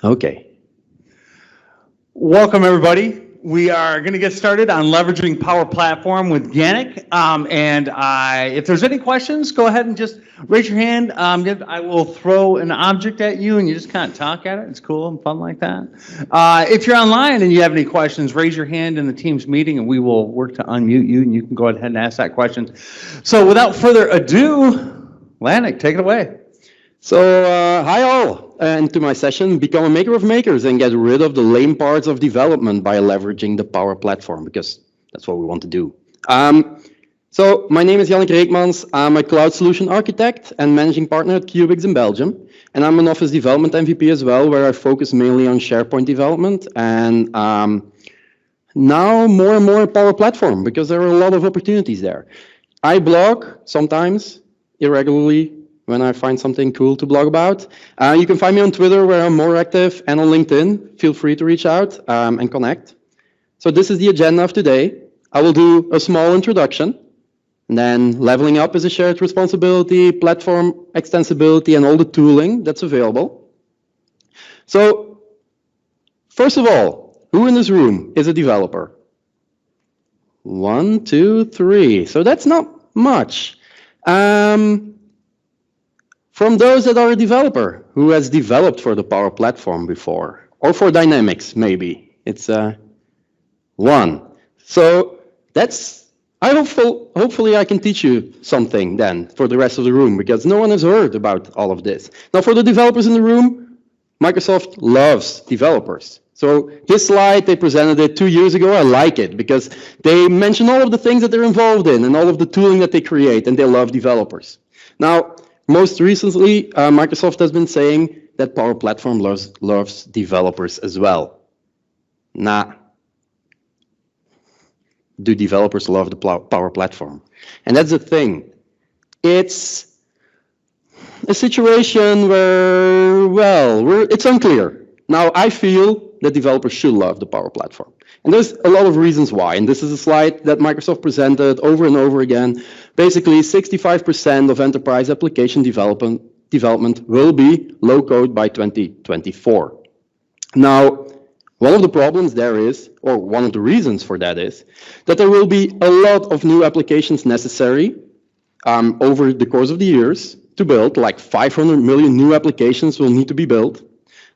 Okay. Welcome, everybody. We are going to get started on leveraging Power Platform with Yannick. If there's any questions, go ahead and just raise your hand. I will throw an object at you, and you just kind of talk at it. It's cool and fun like that. If you're online and you have any questions, raise your hand in the Teams meeting, and we will work to unmute you, and you can go ahead and ask that question. So without further ado, Yannick, take it away. So, hi all, and to my session, become a maker of makers and get rid of the lame parts of development by leveraging the Power Platform, because that's what we want to do. So, my name is Yannick Reekmans. I'm a cloud solution architect and managing partner at Cubix in Belgium. And I'm an office development MVP as well, where I focus mainly on SharePoint development. And now more and more Power Platform, because there are a lot of opportunities there. I blog sometimes, irregularly, when I find something cool to blog about. You can find me on Twitter, where I'm more active, and on LinkedIn. Feel free to reach out and connect. So this is the agenda of today. I will do a small introduction, and then leveling up is a shared responsibility, platform extensibility, and all the tooling that's available. So first of all, who in this room is a developer? 1, 2, 3. So that's not much. From those that are a developer, who has developed for the Power Platform before, or for Dynamics, maybe. It's 1. So that's, hopefully I can teach you something then for the rest of the room, because no one has heard about all of this. Now for the developers in the room, Microsoft loves developers. So this slide, they presented it 2 years ago. I like it because they mention all of the things that they're involved in and all of the tooling that they create, and they love developers. Now, most recently, Microsoft has been saying that Power Platform loves developers as well. Nah. Do developers love the Power Platform? And that's the thing. It's a situation where, well, it's unclear. Now, I feel that developers should love the Power Platform. And there's a lot of reasons why. And this is a slide that Microsoft presented over and over again. Basically, 65% of enterprise application development will be low-code by 2024. Now, one of the problems there is, or one of the reasons for that is, that there will be a lot of new applications necessary over the course of the years to build, like 500 million new applications will need to be built.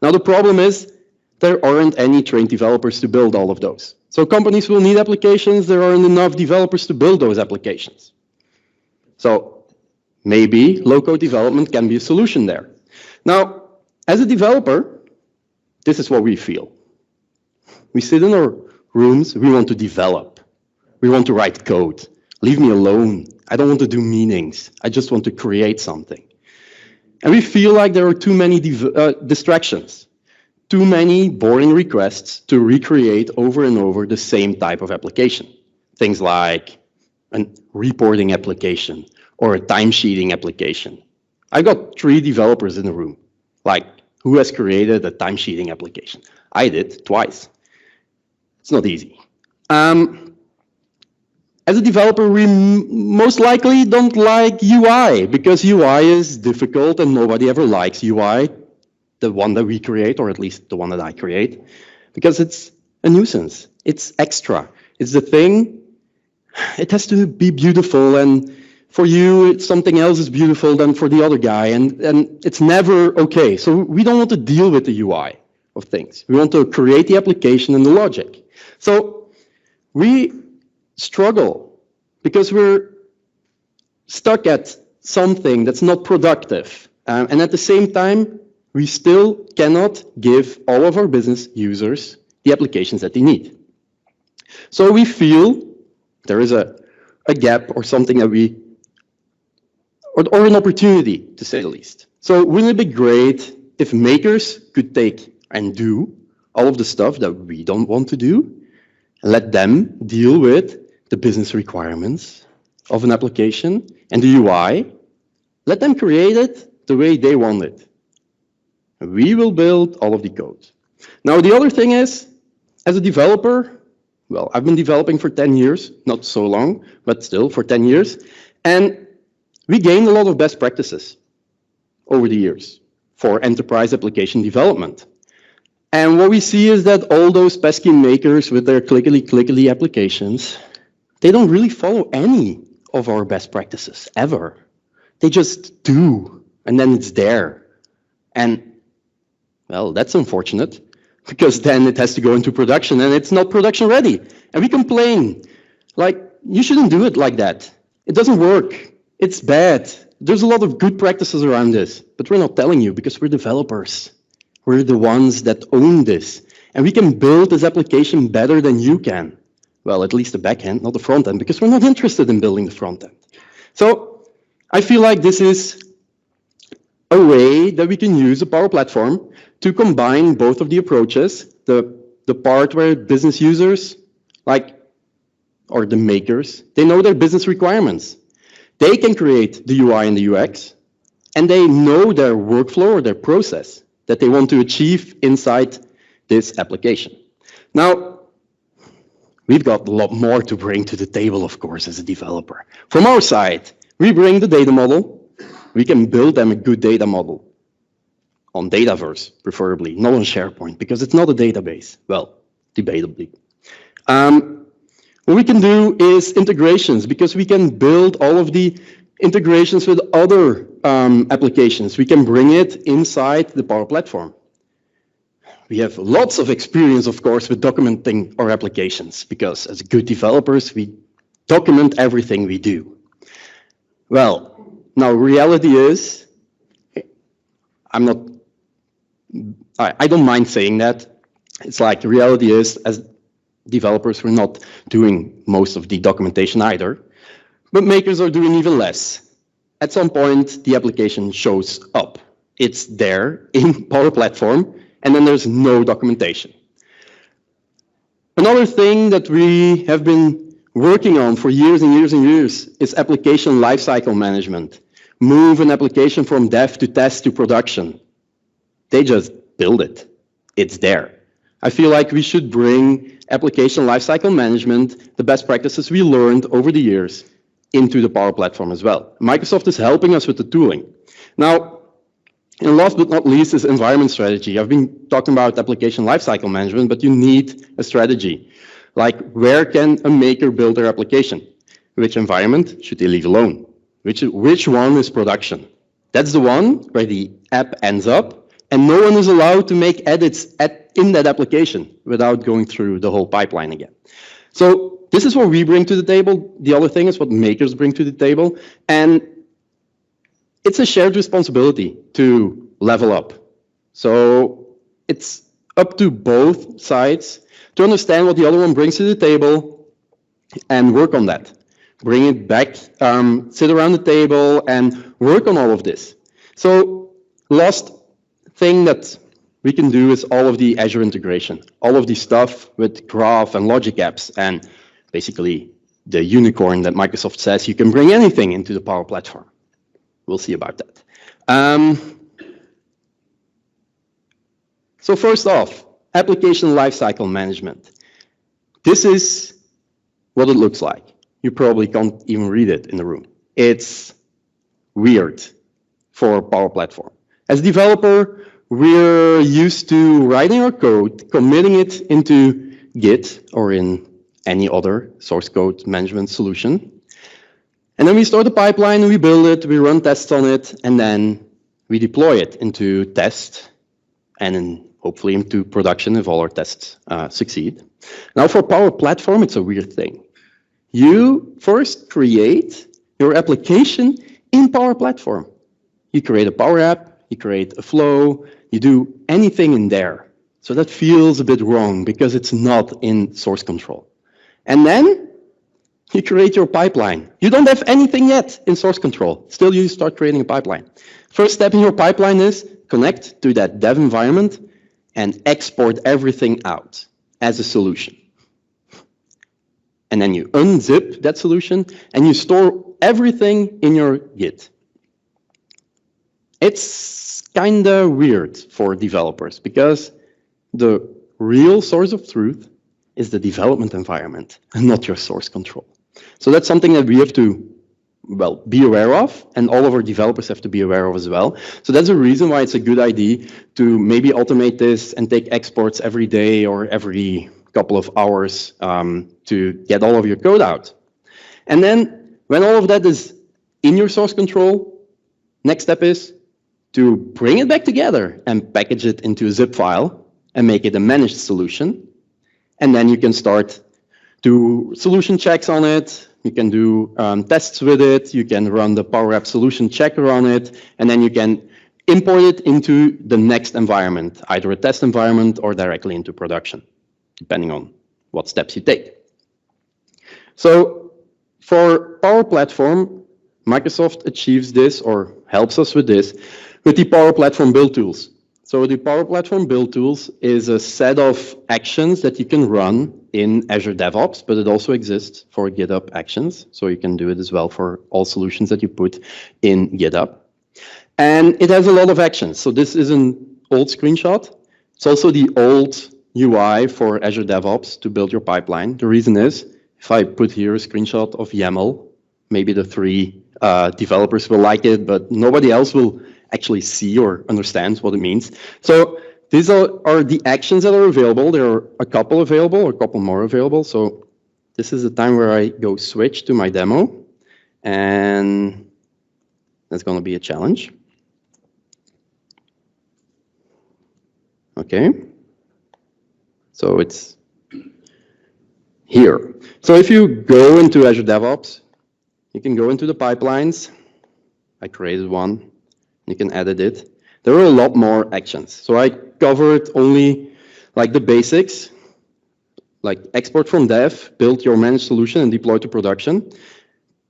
Now, the problem is, there aren't any trained developers to build all of those. So companies will need applications, there aren't enough developers to build those applications. So maybe low-code development can be a solution there. Now, as a developer, this is what we feel. We sit in our rooms, we want to develop. We want to write code. Leave me alone. I don't want to do meetings. I just want to create something. And we feel like there are too many distractions. Too many boring requests to recreate over and over the same type of application. Things like a reporting application or a timesheeting application. I've got 3 developers in the room. Like, who has created a timesheeting application? I did twice. It's not easy. As a developer, we most likely don't like UI, because UI is difficult and nobody ever likes UI. The one that we create, or at least the one that I create, because it's a nuisance. It's extra. It's the thing. It has to be beautiful, and for you, something else is beautiful than for the other guy, and it's never okay. So we don't want to deal with the UI of things. We want to create the application and the logic. So we struggle because we're stuck at something that's not productive, and at the same time, we still cannot give all of our business users the applications that they need. So we feel there is a gap or something that or an opportunity, to say the least. So wouldn't it be great if makers could take and do all of the stuff that we don't want to do, and let them deal with the business requirements of an application and the UI, let them create it the way they want it. We will build all of the code. Now, the other thing is, as a developer, well, I've been developing for 10 years, not so long, but still for 10 years. And we gained a lot of best practices over the years for enterprise application development. And what we see is that all those pesky makers with their clickety applications, they don't really follow any of our best practices, ever. They just do, and then it's there. And, well, that's unfortunate, because then it has to go into production, and it's not production ready. And we complain, like, you shouldn't do it like that. It doesn't work. It's bad. There's a lot of good practices around this, but we're not telling you because we're developers. We're the ones that own this. And we can build this application better than you can. Well, at least the back end, not the front end, because we're not interested in building the front end. So I feel like this is a way that we can use a Power Platform to combine both of the approaches, the part where business users, or the makers, they know their business requirements. They can create the UI and the UX, and they know their workflow or their process that they want to achieve inside this application. Now, we've got a lot more to bring to the table, of course, as a developer. From our side, we bring the data model. We can build them a good data model on Dataverse, preferably, not on SharePoint, because it's not a database. Well, debatably. What we can do is integrations, because we can build all of the integrations with other applications. We can bring it inside the Power Platform. We have lots of experience, of course, with documenting our applications, because as good developers, we document everything we do. Well, now reality is, I don't mind saying that. It's like the reality is, as developers, we're not doing most of the documentation either, but makers are doing even less. At some point, the application shows up. It's there in Power Platform, and then there's no documentation. Another thing that we have been working on for years and years and years is application lifecycle management. Move an application from dev to test to production. They just build it. It's there. I feel like we should bring application lifecycle management, the best practices we learned over the years, into the Power Platform as well. Microsoft is helping us with the tooling. Now, and last but not least is environment strategy. I've been talking about application lifecycle management, but you need a strategy. Like, where can a maker build their application? Which environment should they leave alone? Which one is production? That's the one where the app ends up, and no one is allowed to make edits in that application without going through the whole pipeline again. So this is what we bring to the table. The other thing is what makers bring to the table. And it's a shared responsibility to level up. So it's up to both sides to understand what the other one brings to the table and work on that. Bring it back, sit around the table and work on all of this. So last thing that we can do is all of the Azure integration, all of the stuff with Graph and Logic apps, and basically the unicorn that Microsoft says you can bring anything into the Power Platform. We'll see about that. So first off, application lifecycle management. This is what it looks like. You probably can't even read it in the room. It's weird for Power Platform. As a developer, we're used to writing our code, committing it into Git or in any other source code management solution. And then we start the pipeline, and we build it, we run tests on it, and then we deploy it into test and then hopefully into production if all our tests succeed. Now for Power Platform, it's a weird thing. You first create your application in Power Platform. You create a Power App, you create a flow, you do anything in there. So that feels a bit wrong because it's not in source control. And then you create your pipeline. You don't have anything yet in source control. Still, you start creating a pipeline. First step in your pipeline is connect to that dev environment and export everything out as a solution. And then you unzip that solution and you store everything in your Git. It's kind of weird for developers because the real source of truth is the development environment and not your source control. So that's something that we have to well, be aware of, and all of our developers have to be aware of as well. So that's a reason why it's a good idea to maybe automate this and take exports every day or every couple of hours to get all of your code out. And then when all of that is in your source control, next step is to bring it back together and package it into a zip file and make it a managed solution. And then you can start do solution checks on it. You can do tests with it. You can run the PowerApps solution checker on it. And then you can import it into the next environment, either a test environment or directly into production, depending on what steps you take. So for Power Platform, Microsoft achieves this or helps us with this with the Power Platform build tools. So the Power Platform build tools is a set of actions that you can run in Azure DevOps, but it also exists for GitHub Actions. So you can do it as well for all solutions that you put in GitHub. And it has a lot of actions. So this is an old screenshot. It's also the old UI for Azure DevOps to build your pipeline. The reason is, if I put here a screenshot of YAML, maybe the 3 developers will like it, but nobody else will actually see or understand what it means. So these are the actions that are available. There are a couple available, or a couple more available. So this is the time where I go switch to my demo, and that's going to be a challenge. Okay. So it's here. So if you go into Azure DevOps, you can go into the pipelines. I created one. You can edit it. There are a lot more actions. So I covered only like the basics, like export from dev, build your managed solution, and deploy to production.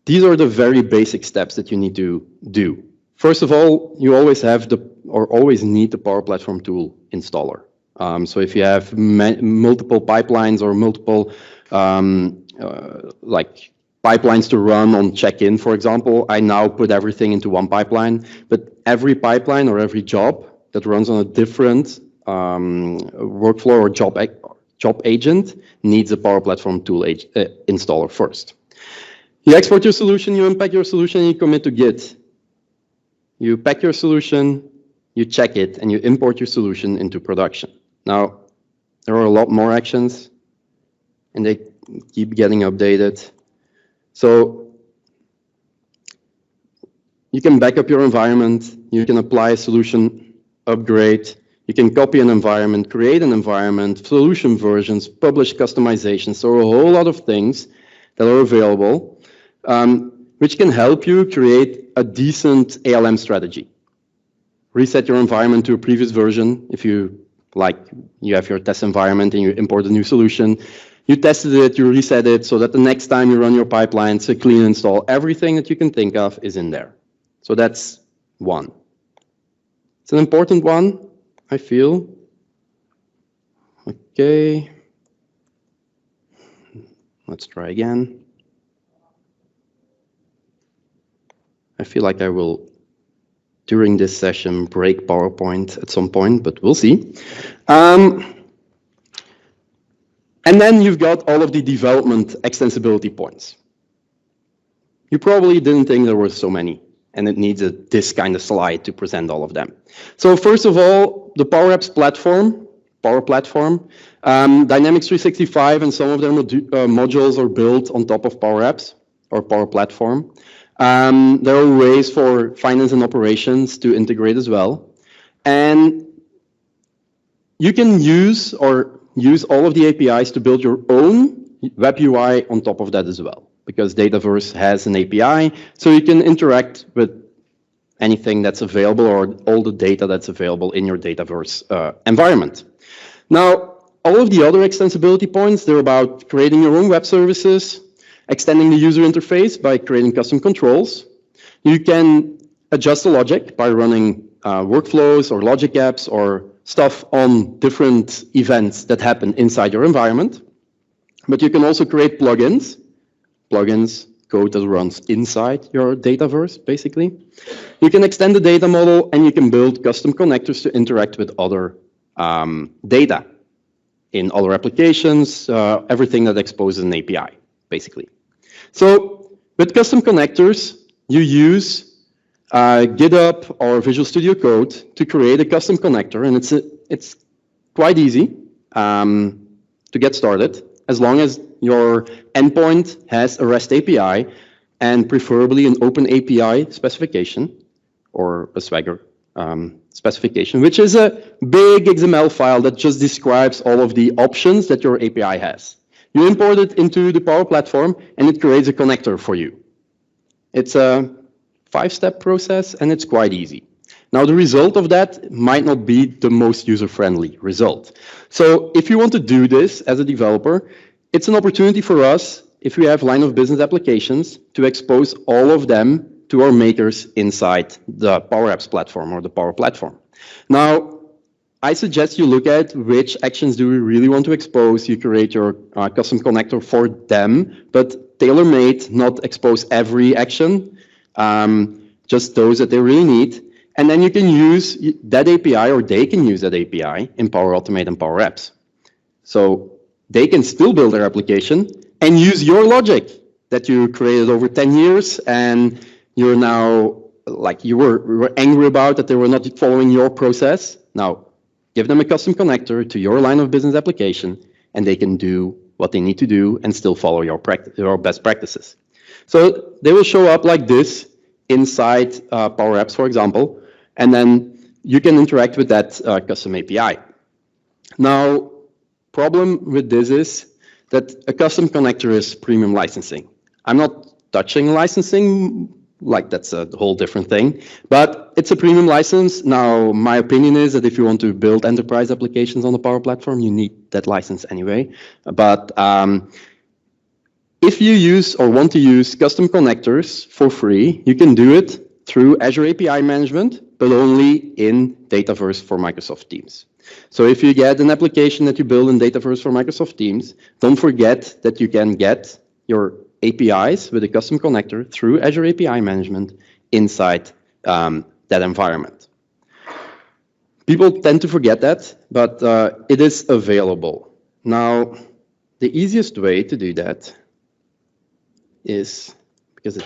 These are the very basic steps that you need to do. First of all, you always have always need the Power Platform tool installer. So if you have multiple pipelines or multiple like pipelines to run on check-in, for example, I now put everything into one pipeline, but every pipeline or every job that runs on a different workflow or job agent needs a Power Platform tool installer first. You export your solution, you unpack your solution, and you commit to Git. You pack your solution, you check it, and you import your solution into production. Now, there are a lot more actions, and they keep getting updated. So you can back up your environment, you can apply a solution upgrade, you can copy an environment, create an environment, solution versions, publish customizations. So a whole lot of things that are available, which can help you create a decent ALM strategy. Reset your environment to a previous version. If you have your test environment and you import a new solution, you tested it, you reset it, so that the next time you run your pipeline, it's a clean install. Everything that you can think of is in there. So that's one. It's an important one, I feel. Okay. Let's try again. I feel like I will, during this session, break PowerPoint at some point, but we'll see. And then you've got all of the development extensibility points. You probably didn't think there were so many, and it needs this kind of slide to present all of them. So first of all, the PowerApps platform, Power Platform, Dynamics 365 and some of their modules are built on top of PowerApps or Power Platform. There are ways for finance and operations to integrate as well. And you can use all of the APIs to build your own web UI on top of that as well, because Dataverse has an API, so you can interact with anything that's available or all the data that's available in your Dataverse environment. Now, all of the other extensibility points, they're about creating your own web services, extending the user interface by creating custom controls. You can adjust the logic by running workflows or logic apps or stuff on different events that happen inside your environment. But you can also create plugins, code that runs inside your Dataverse, basically. You can extend the data model, and you can build custom connectors to interact with other data in other applications, everything that exposes an API, basically. So with custom connectors, you use GitHub or Visual Studio Code to create a custom connector, and it's quite easy to get started, as long as your endpoint has a REST API and preferably an open API specification or a Swagger specification, which is a big XML file that just describes all of the options that your API has. You import it into the Power Platform, and it creates a connector for you. It's a 5-step process, and it's quite easy. Now, the result of that might not be the most user-friendly result. So if you want to do this as a developer, it's an opportunity for us, if we have line of business applications, to expose all of them to our makers inside the PowerApps platform or the Power Platform. Now, I suggest you look at which actions do we really want to expose. You create your custom connector for them, but tailor-made, not expose every action, just those that they really need. And then you can use that API, or they can use that API in Power Automate and Power Apps. So they can still build their application and use your logic that you created over 10 years, and you're now, like you were angry about that they were not following your process. Now, give them a custom connector to your line of business application, and they can do what they need to do and still follow your best practices. So they will show up like this inside Power Apps, for example, and then you can interact with that custom API. Now, problem with this is that a custom connector is premium licensing. I'm not touching licensing, like that's a whole different thing, but it's a premium license. Now, my opinion is that if you want to build enterprise applications on the Power Platform, you need that license anyway. But if you use or want to use custom connectors for free, you can do it through Azure API management, but only in Dataverse for Microsoft Teams. So if you get an application that you build in Dataverse for Microsoft Teams, don't forget that you can get your APIs with a custom connector through Azure API management inside that environment. People tend to forget that, but it is available. Now, the easiest way to do that is, because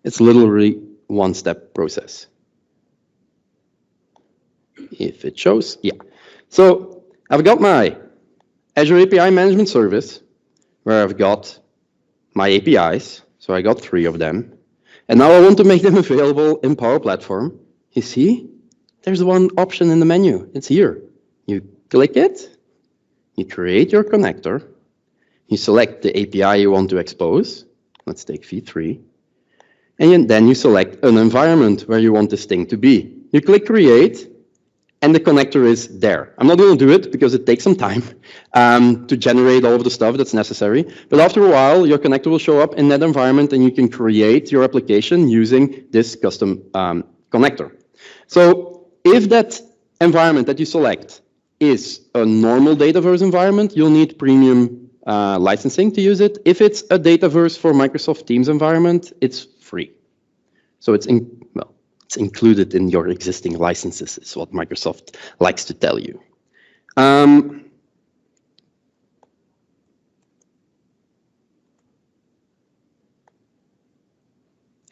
it's literally one-step process. If it shows, yeah. So I've got my Azure API Management Service, where I've got my APIs. So I got 3 of them. And now I want to make them available in Power Platform. You see, there's one option in the menu. It's here. You click it, you create your connector, you select the API you want to expose. Let's take v3. And then you select an environment where you want this thing to be. You click create, and the connector is there. I'm not going to do it because it takes some time to generate all of the stuff that's necessary. But after a while, your connector will show up in that environment, and you can create your application using this custom connector. So if that environment that you select is a normal Dataverse environment, you'll need premium licensing to use it. If it's a Dataverse for Microsoft Teams environment, it's free. So it's included in your existing licenses, is what Microsoft likes to tell you.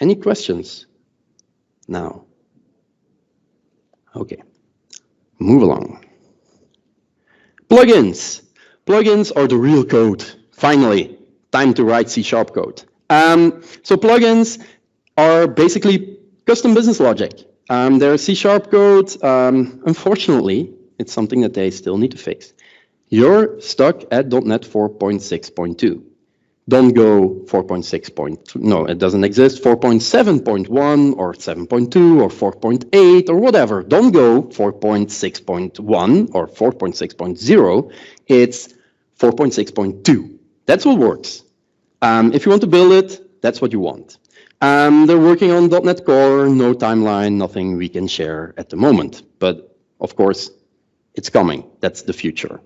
Any questions now? Okay, move along. Plugins. Plugins are the real code. Finally, time to write C# code. So plugins are basically custom business logic. They're C# code. Unfortunately, it's something that they still need to fix. You're stuck at .NET 4.6.2. Don't go 4.6. No, it doesn't exist. 4.7.1 or 7.2 or 4.8 or whatever. Don't go 4.6.1 or 4.6.0. It's 4.6.2. That's what works. If you want to build it, that's what you want. They're working on .NET Core, no timeline, nothing we can share at the moment. But of course, it's coming. That's the future.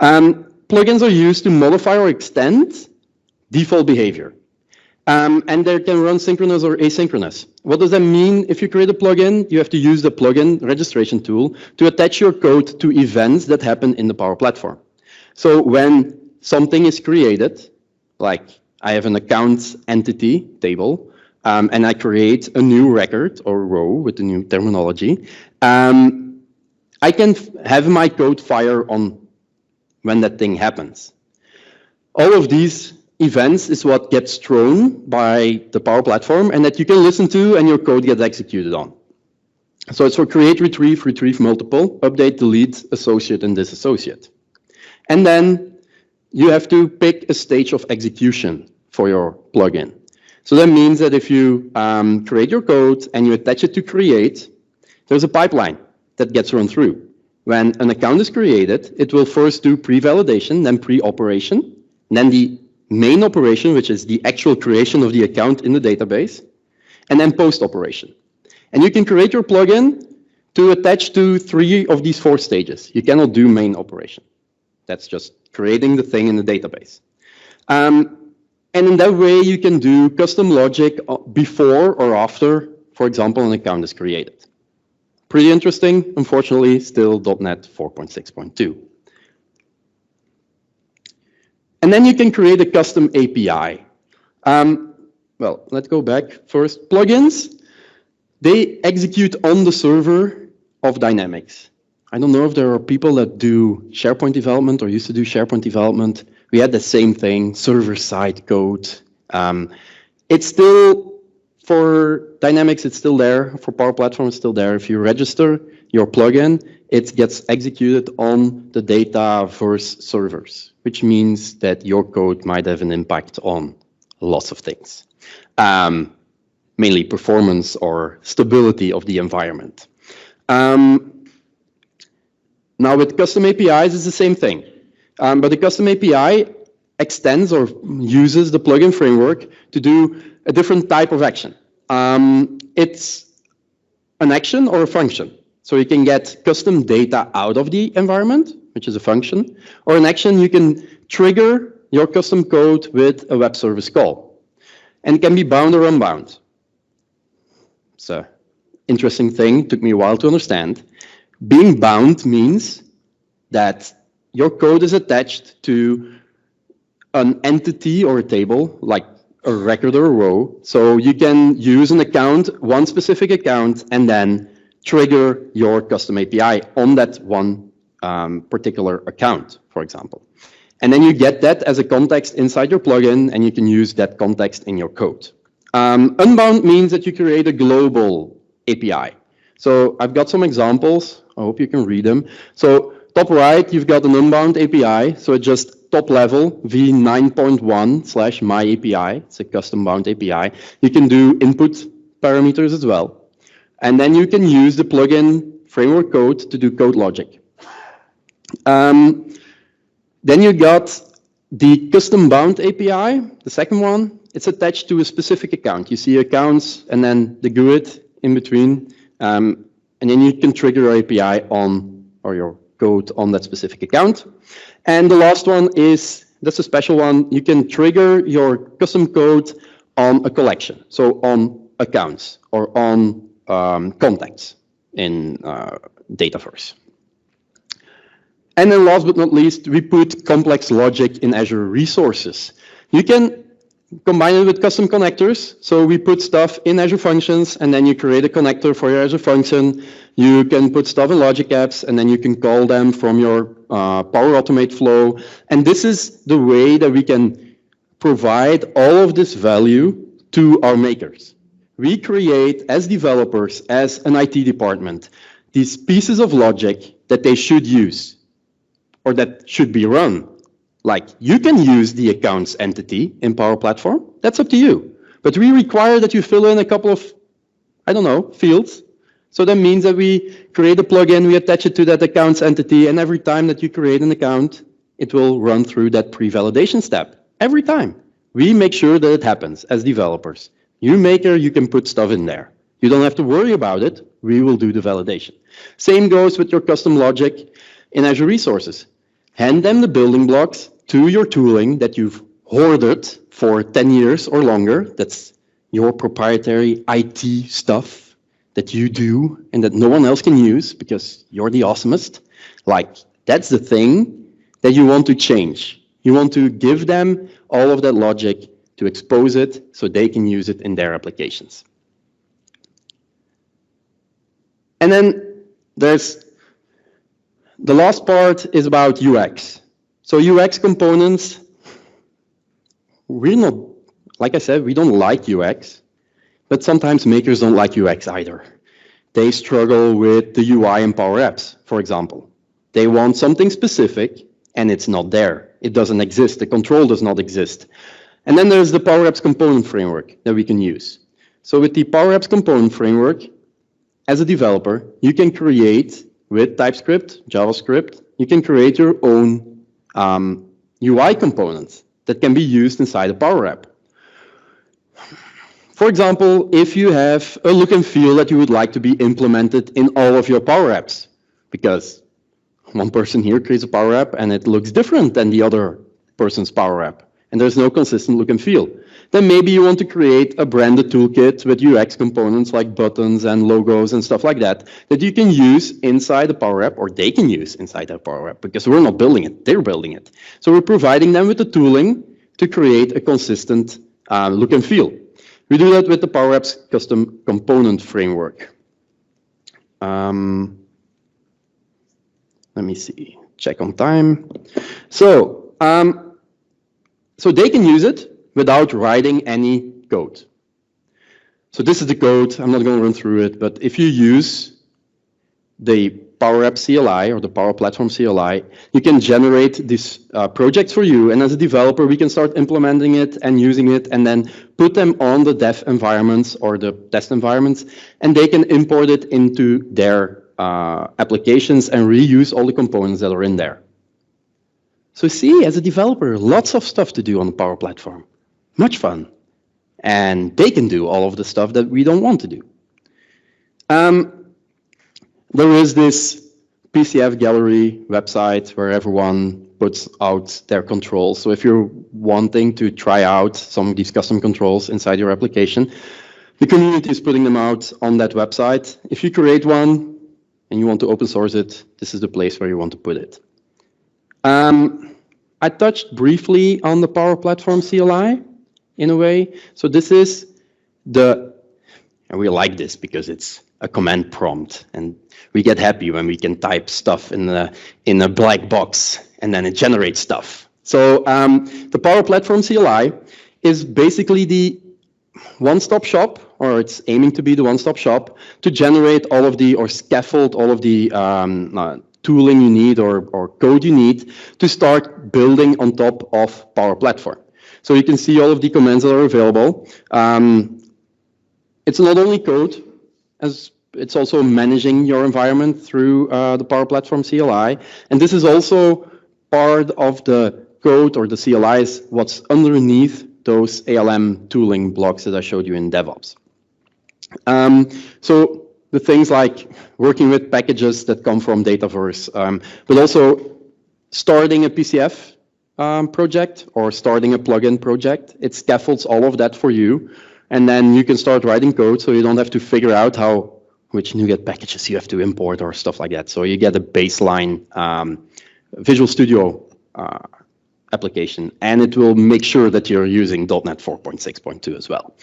Plugins are used to modify or extend default behavior. And they can run synchronous or asynchronous. What does that mean? If you create a plugin, you have to use the plugin registration tool to attach your code to events that happen in the Power Platform. So when something is created, like I have an account entity table, and I create a new record or row with the new terminology, I can have my code fire on when that thing happens. All of these events is what gets thrown by the Power Platform and that you can listen to and your code gets executed on. So it's for create, retrieve multiple, update, delete, associate, and disassociate. And then you have to pick a stage of execution for your plugin. So that means that if you create your code and you attach it to create, there's a pipeline that gets run through. When an account is created, it will first do pre-validation, then pre-operation, then the main operation, which is the actual creation of the account in the database, and then post-operation. And you can create your plugin to attach to 3 of these 4 stages. You cannot do main operation. That's just creating the thing in the database. And in that way, you can do custom logic before or after, for example, an account is created. Pretty interesting. Unfortunately, still .NET 4.6.2. And then you can create a custom API. Well, let's go back first. Plugins. They execute on the server of Dynamics. I don't know if there are people that do SharePoint development or used to do SharePoint development. We had the same thing, server-side code. It's still, for Dynamics, it's still there. For Power Platform, it's still there. If you register your plugin, it gets executed on the Dataverse servers, which means that your code might have an impact on lots of things. Mainly performance or stability of the environment. Now with custom APIs, it's the same thing. But the custom API extends or uses the plugin framework to do a different type of action. It's an action or a function. So you can get custom data out of the environment, which is a function, or an action you can trigger your custom code with a web service call. And it can be bound or unbound. It's an interesting thing, took me a while to understand. Being bound means that your code is attached to an entity or a table, like a record or a row. So you can use an account, one specific account, and then trigger your custom API on that one particular account, for example. And then you get that as a context inside your plugin, and you can use that context in your code. Unbound means that you create a global API. So I've got some examples. I hope you can read them. So top right, you've got an unbound API. So it's just top level v9.1/my API. It's a custom bound API. You can do input parameters as well. And then you can use the plugin framework code to do code logic. Then you got the custom bound API, the second one. It's attached to a specific account. You see accounts and then the GUID in between. And then you can trigger your API on, or your code on that specific account. And the last one is, that's a special one. You can trigger your custom code on a collection. So on accounts or on contacts in Dataverse. And then last but not least, we put complex logic in Azure resources. You can combine it with custom connectors. So we put stuff in Azure Functions, and then you create a connector for your Azure function. You can put stuff in Logic Apps, and then you can call them from your Power Automate flow. And this is the way that we can provide all of this value to our makers. We create, as developers, as an IT department, these pieces of logic that they should use, or that should be run. Like, you can use the accounts entity in Power Platform. That's up to you. But we require that you fill in a couple of, I don't know, fields. So that means that we create a plugin, we attach it to that accounts entity, and every time that you create an account, it will run through that pre-validation step. Every time. We make sure that it happens as developers. You maker, you can put stuff in there. You don't have to worry about it. We will do the validation. Same goes with your custom logic in Azure Resources. Hand them the building blocks to your tooling that you've hoarded for 10 years or longer. That's your proprietary IT stuff that you do and that no one else can use because you're the awesomest. Like, that's the thing that you want to change. You want to give them all of that logic to expose it so they can use it in their applications. And then there's the last part is about UX. So UX components, we're not, like I said, we don't like UX, but sometimes makers don't like UX either. They struggle with the UI in PowerApps, for example. They want something specific and it's not there. It doesn't exist. The control does not exist. And then there's the PowerApps Component Framework that we can use. So with the PowerApps Component Framework, as a developer, you can create with TypeScript, JavaScript, you can create your own UI components that can be used inside a Power App. For example, if you have a look and feel that you would like to be implemented in all of your Power Apps, because one person here creates a Power App and it looks different than the other person's Power App, and there's no consistent look and feel. Then maybe you want to create a branded toolkit with UX components like buttons and logos and stuff like that, that you can use inside the Power App, or they can use inside their Power App, because we're not building it, they're building it. So we're providing them with the tooling to create a consistent look and feel. We do that with the PowerApps Custom Component Framework. Let me see, check on time. So they can use it without writing any code. So this is the code. I'm not going to run through it, but if you use the PowerApps CLI or the Power Platform CLI, you can generate these projects for you. And as a developer, we can start implementing it and using it and then put them on the dev environments or the test environments, and they can import it into their applications and reuse all the components that are in there. So see, as a developer, lots of stuff to do on the Power Platform. Much fun. And they can do all of the stuff that we don't want to do. There is this PCF gallery website where everyone puts out their controls. So if you're wanting to try out some of these custom controls inside your application, the community is putting them out on that website. If you create one and you want to open source it, this is the place where you want to put it. I touched briefly on the Power Platform CLI in a way. So this is and we like this because it's a command prompt, and we get happy when we can type stuff in a black box and then it generates stuff. So the Power Platform CLI is basically the one-stop shop, or it's aiming to be the one-stop shop to generate all of the, or scaffold all of the tooling you need or code you need to start building on top of Power Platform. So you can see all of the commands that are available. It's not only code, as it's also managing your environment through the Power Platform CLI. And this is also part of the code, or the CLIs, what's underneath those ALM tooling blocks that I showed you in DevOps. So the things like working with packages that come from Dataverse, but also starting a PCF project or starting a plugin project. It scaffolds all of that for you. And then you can start writing code, so you don't have to figure out which NuGet packages you have to import or stuff like that. So you get a baseline Visual Studio application, and it will make sure that you're using .NET 4.6.2 as well.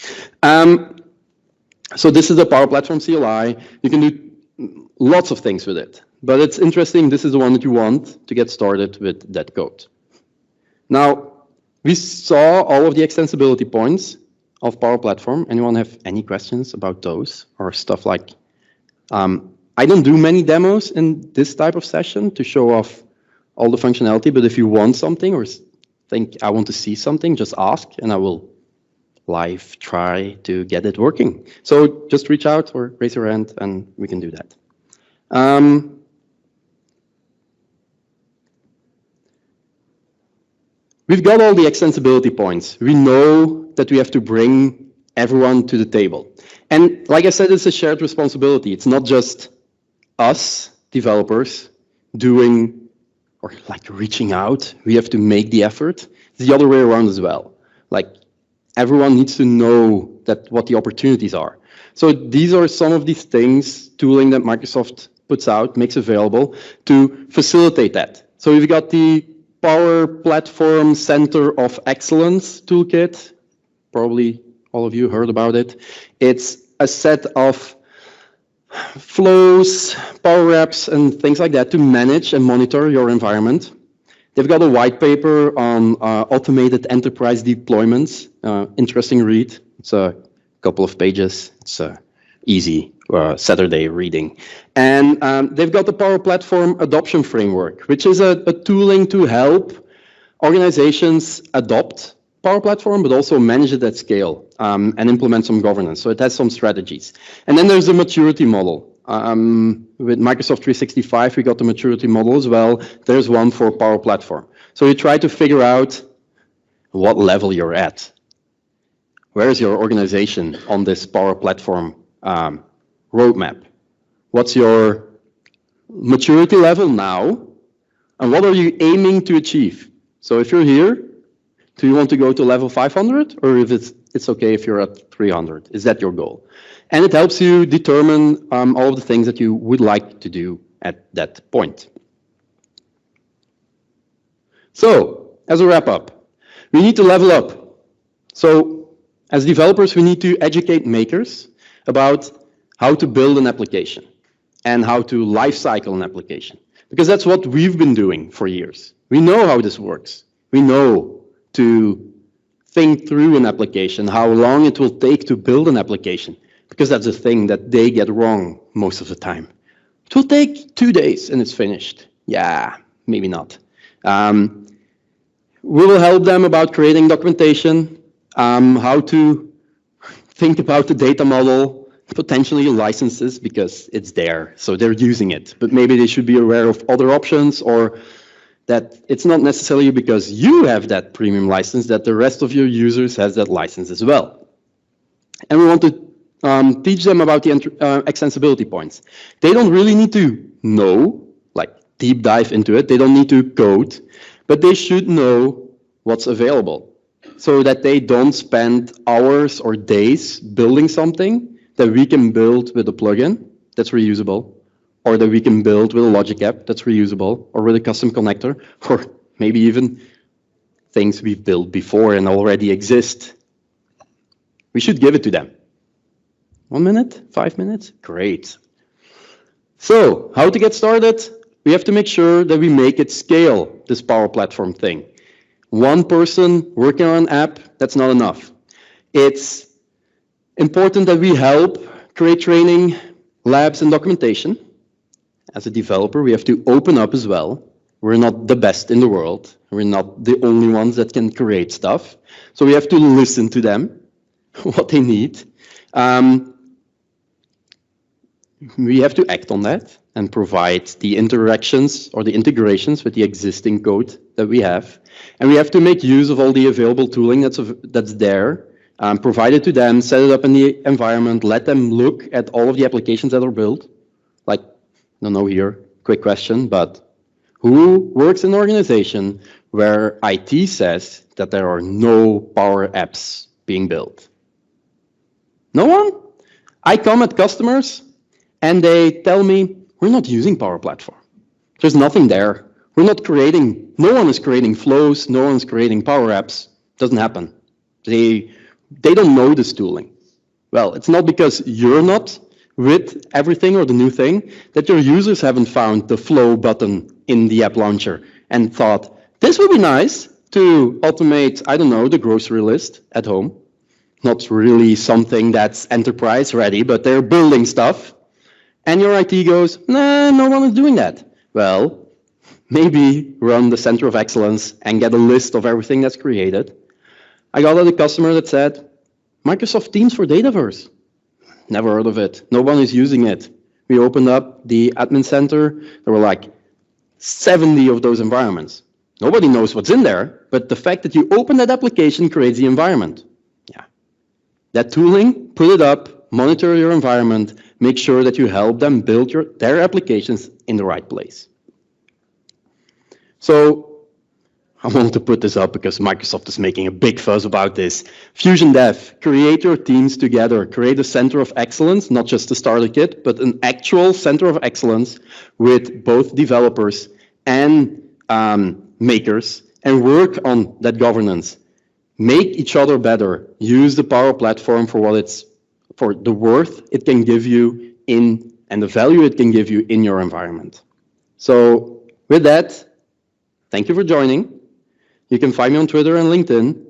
So this is the Power Platform CLI. You can do lots of things with it, but it's interesting. This is the one that you want to get started with that code. Now, we saw all of the extensibility points of Power Platform. Anyone have any questions about those or stuff like? I don't do many demos in this type of session to show off all the functionality, but if you want something or think I want to see something, just ask and I will live try to get it working. So just reach out or raise your hand and we can do that. We've got all the extensibility points. We know that we have to bring everyone to the table. And like I said, it's a shared responsibility. It's not just us, developers, doing or like reaching out. We have to make the effort. It's the other way around as well. Like everyone needs to know that what the opportunities are. So these are some of these things, tooling that Microsoft puts out, makes available to facilitate that. So we've got the Power Platform Center of Excellence toolkit. Probably all of you heard about it. It's a set of flows, PowerApps, and things like that to manage and monitor your environment. They've got a white paper on automated enterprise deployments. Interesting read. It's a couple of pages. It's easy Saturday reading. And they've got the Power Platform Adoption Framework, which is a tooling to help organizations adopt Power Platform, but also manage it at scale and implement some governance. So it has some strategies. And then there's a maturity model. With Microsoft 365, we got the maturity model as well. There's one for Power Platform. So you try to figure out what level you're at. Where is your organization on this Power Platform roadmap? What's your maturity level now? And what are you aiming to achieve? So if you're here, do you want to go to level 500? Or if it's okay if you're at 300? Is that your goal? And it helps you determine all of the things that you would like to do at that point. So, as a wrap up, we need to level up. So, as developers, we need to educate makers about how to build an application and how to lifecycle an application. Because that's what we've been doing for years. We know how this works. We know to think through an application, how long it will take to build an application. Because that's the thing that they get wrong most of the time. It will take 2 days and it's finished. Yeah, maybe not. We will help them about creating documentation, how to think about the data model, potentially licenses because it's there, so they're using it. But maybe they should be aware of other options, or that it's not necessarily because you have that premium license that the rest of your users has that license as well. And we want to teach them about the extensibility points. They don't really need to know, like deep dive into it. They don't need to code, but they should know what's available so that they don't spend hours or days building something that we can build with a plugin that's reusable, or that we can build with a logic app that's reusable, or with a custom connector, or maybe even things we've built before and already exist. We should give it to them. 1 minute? 5 minutes? Great. So, how to get started? We have to make sure that we make it scale, this Power Platform thing. One person working on an app, that's not enough. It's important that we help create training, labs, and documentation. As a developer, we have to open up as well. We're not the best in the world. We're not the only ones that can create stuff. So we have to listen to them, what they need. We have to act on that and provide the interactions or the integrations with the existing code that we have. And we have to make use of all the available tooling that's there, provide it to them, set it up in the environment, let them look at all of the applications that are built. Like, I don't know here, quick question, but who works in an organization where IT says that there are no Power Apps being built? No one? I come at customers and they tell me, we're not using Power Platform. There's nothing there. We're not creating, no one is creating flows, no one's creating Power Apps. Doesn't happen. They don't know this tooling. Well, it's not because you're not with everything or the new thing that your users haven't found the flow button in the app launcher and thought, this would be nice to automate, I don't know, the grocery list at home. Not really something that's enterprise ready, but they're building stuff. And your IT goes, nah, no one is doing that. Well, maybe run the center of excellence and get a list of everything that's created. I got a customer that said, Microsoft Teams for Dataverse. Never heard of it. No one is using it. We opened up the admin center. There were like 70 of those environments. Nobody knows what's in there, but the fact that you open that application creates the environment. Yeah. That tooling, put it up, monitor your environment, make sure that you help them build their applications in the right place. So I wanted to put this up because Microsoft is making a big fuss about this. Fusion Dev, create your teams together, create a center of excellence, not just a starter kit, but an actual center of excellence with both developers and makers, and work on that governance. make each other better. Use the Power Platform for what it's, for the worth it can give you in, and the value it can give you in your environment. So with that, thank you for joining. You can find me on Twitter and LinkedIn.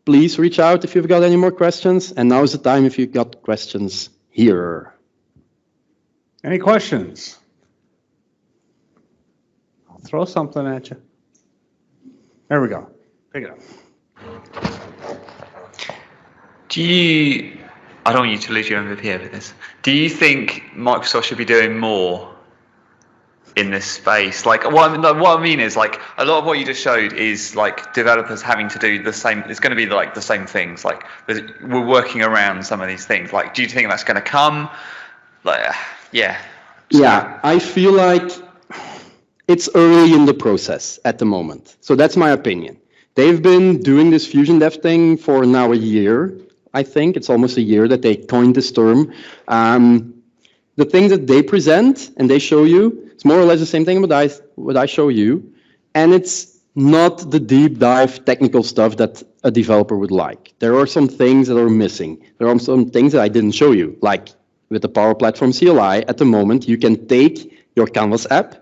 Please reach out if you've got any more questions. And now is the time if you've got questions here. Any questions? I'll throw something at you. There we go. Pick it up. I don't want you to lose your MVP over this. Do you think Microsoft should be doing more in this space? Like what I mean is, like, a lot of what you just showed is like developers having to do the same. It's going to be like the same things. Like we're working around some of these things. Like, do you think that's going to come? Like, yeah. Yeah, I feel like it's early in the process at the moment. So that's my opinion. They've been doing this Fusion Dev thing for now a year. I think it's almost a year that they coined this term. The things that they present and they show you, it's more or less the same thing what I show you. And it's not the deep dive technical stuff that a developer would like. There are some things that are missing. There are some things that I didn't show you. Like with the Power Platform CLI, at the moment, you can take your Canvas app,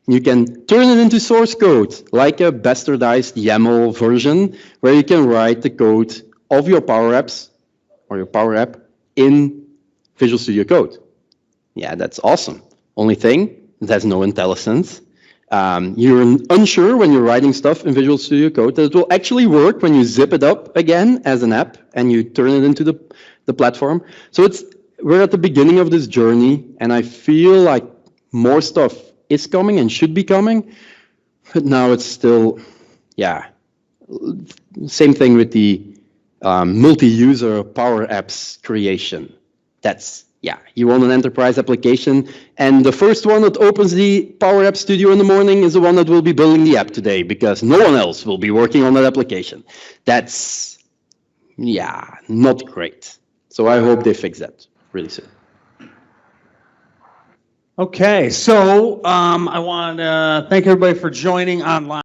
you can turn it into source code, like a bastardized YAML version, where you can write the code of your Power Apps or your Power App in Visual Studio Code. Yeah, that's awesome. Only thing, it has no IntelliSense. You're unsure when you're writing stuff in Visual Studio Code that it will actually work when you zip it up again as an app and you turn it into the platform. So we're at the beginning of this journey, and I feel like more stuff is coming and should be coming, but now it's still, yeah, same thing with the multi-user Power Apps creation. That's, yeah, you want an enterprise application, and the first one that opens the Power App Studio in the morning is the one that will be building the app today, because no one else will be working on that application. That's, yeah, not great. So I hope they fix that really soon. Okay, so I want to thank everybody for joining online.